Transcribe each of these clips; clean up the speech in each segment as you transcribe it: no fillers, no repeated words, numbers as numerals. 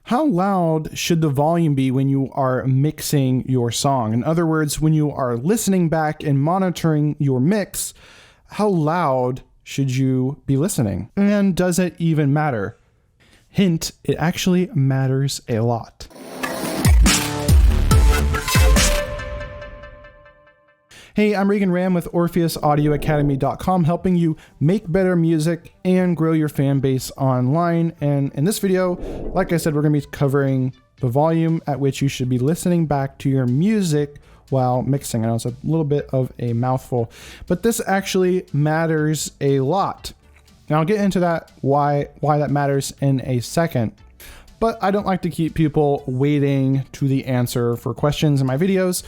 How loud should the volume be when you are mixing your song? In other words, when you are listening back and monitoring your mix, how loud should you be listening? And does it even matter? Hint, it actually matters a lot. Hey, I'm Regan Ram with OrpheusAudioAcademy.com, helping you make better music and grow your fan base online. And in this video, like I said, we're going to be covering the volume at which you should be listening back to your music while mixing. I know it's a little bit of a mouthful, but this actually matters a lot. Now I'll get into that, why that matters in a second. But I don't like to keep people waiting to the answer for questions in my videos.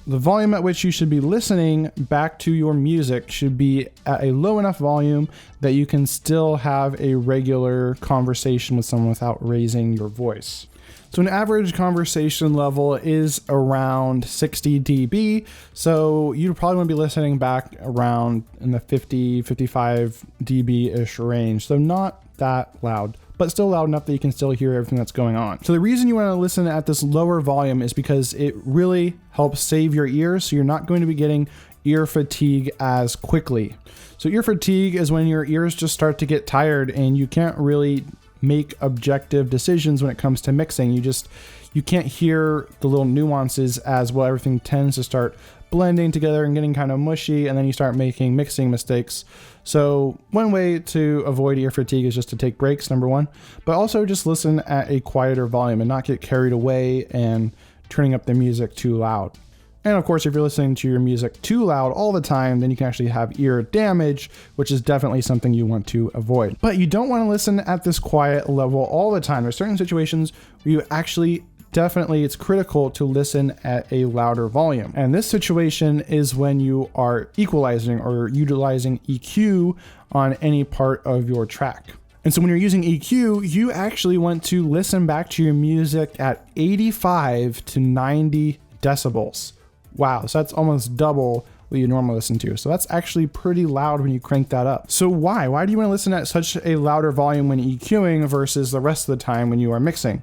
The volume at which you should be listening back to your music should be at a low enough volume that you can still have a regular conversation with someone without raising your voice. So an average conversation level is around 60 dB. So you probably want to be listening back around in the 50, 55 dB-ish range. So not that loud, but still loud enough that you can still hear everything that's going on. So the reason you want to listen at this lower volume is because it really helps save your ears. So you're not going to be getting ear fatigue as quickly. So ear fatigue is when your ears just start to get tired and you can't really make objective decisions when it comes to mixing. You can't hear the little nuances as well. Everything tends to start blending together and getting kind of mushy, and then you start making mixing mistakes. So one way to avoid ear fatigue is just to take breaks, number one, but also just listen at a quieter volume and not get carried away and turning up the music too loud. And of course, if you're listening to your music too loud all the time, then you can actually have ear damage, which is definitely something you want to avoid. But you don't want to listen at this quiet level all the time. There's certain situations where you actually it's critical to listen at a louder volume. And this situation is when you are equalizing or utilizing EQ on any part of your track. And so when you're using EQ, you actually want to listen back to your music at 85 to 90 decibels. Wow, so that's almost double what you normally listen to. So that's actually pretty loud when you crank that up. So why? Why do you want to listen at such a louder volume when EQing versus the rest of the time when you are mixing?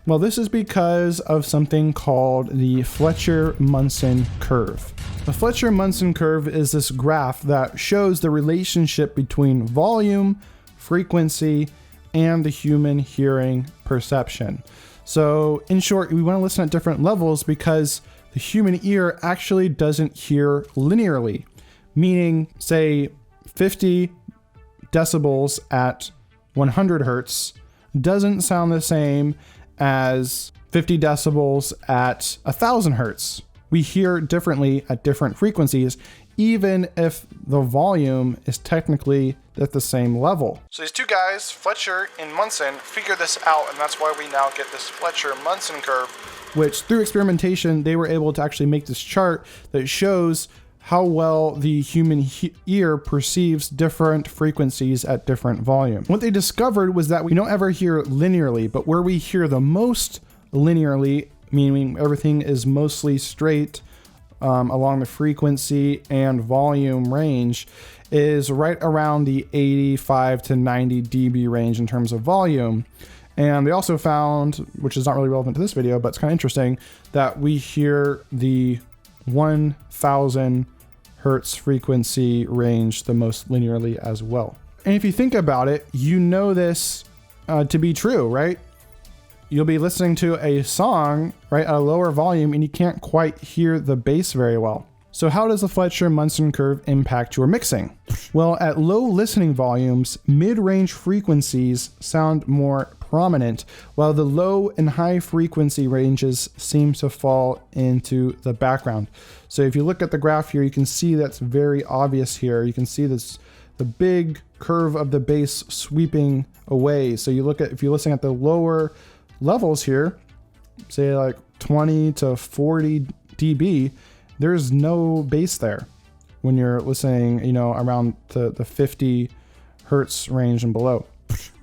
Well, this is because of something called the Fletcher Munson curve. The Fletcher Munson curve is this graph that shows the relationship between volume, frequency, and the human hearing perception. So in short, we want to listen at different levels because the human ear actually doesn't hear linearly, meaning say 50 decibels at 100 hertz doesn't sound the same as 50 decibels at 1000 hertz. We hear differently at different frequencies, even if the volume is technically at the same level. So these two guys, Fletcher and Munson, figured this out, and that's why we now get this Fletcher-Munson curve, which through experimentation, they were able to actually make this chart that shows how well the human ear perceives different frequencies at different volume. What they discovered was that we don't ever hear linearly, but where we hear the most linearly, meaning everything is mostly straight along the frequency and volume range, is right around the 85 to 90 dB range in terms of volume. And they also found, which is not really relevant to this video, but it's kind of interesting, that we hear the 1000 hertz frequency range the most linearly as well. And if you think about it, you know this to be true, right? You'll be listening to a song, right, at a lower volume, and you can't quite hear the bass very well. So how does the Fletcher-Munson curve impact your mixing? Well, at low listening volumes, mid-range frequencies sound more prominent, while the low and high frequency ranges seem to fall into the background. So if you look at the graph here, you can see that's very obvious here. You can see this, the big curve of the bass sweeping away. So if you're listening at the lower levels here, say like 20 to 40 dB, there's no bass there when you're listening, around the 50 hertz range and below.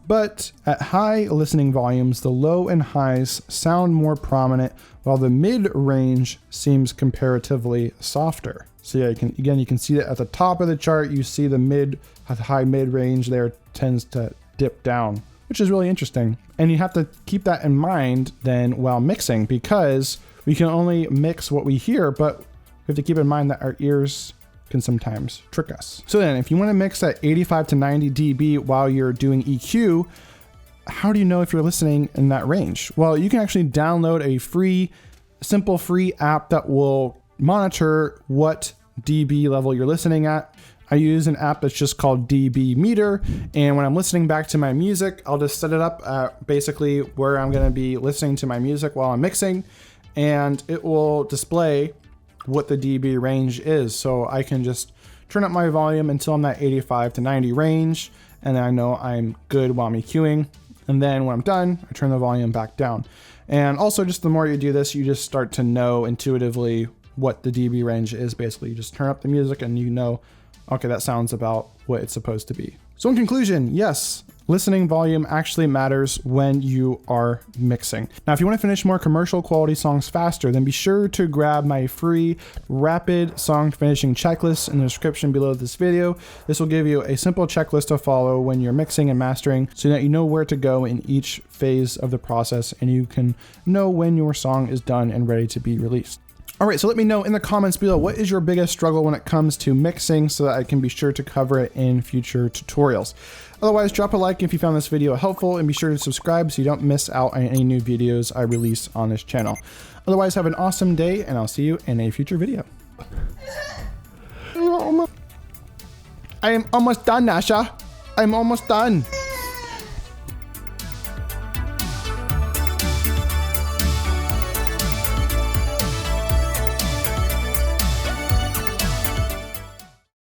But at high listening volumes, the low and highs sound more prominent, while the mid-range seems comparatively softer. So yeah, you can see that at the top of the chart, you see the high mid-range there tends to dip down, which is really interesting. And you have to keep that in mind then while mixing, because we can only mix what we hear, but we have to keep in mind that our ears can sometimes trick us. So then if you want to mix at 85 to 90 dB while you're doing EQ, how do you know if you're listening in that range? Well, you can actually download a simple free app that will monitor what dB level you're listening at. I use an app that's just called dB Meter, and when I'm listening back to my music, I'll just set it up at basically where I'm going to be listening to my music while I'm mixing, and it will display what the dB range is. So I can just turn up my volume until I'm at 85 to 90 range, and then I know I'm good while I'm EQing. And then when I'm done, I turn the volume back down. And also, just the more you do this, you just start to know intuitively what the dB range is. Basically, you just turn up the music and you know, okay, that sounds about what it's supposed to be. So in conclusion, yes, listening volume actually matters when you are mixing. Now, if you want to finish more commercial quality songs faster, then be sure to grab my free rapid song finishing checklist in the description below this video. This will give you a simple checklist to follow when you're mixing and mastering so that you know where to go in each phase of the process and you can know when your song is done and ready to be released. All right, so let me know in the comments below, what is your biggest struggle when it comes to mixing so that I can be sure to cover it in future tutorials. Otherwise, drop a like if you found this video helpful and be sure to subscribe so you don't miss out on any new videos I release on this channel. Otherwise, have an awesome day and I'll see you in a future video. I am almost done, Nasha. I'm almost done.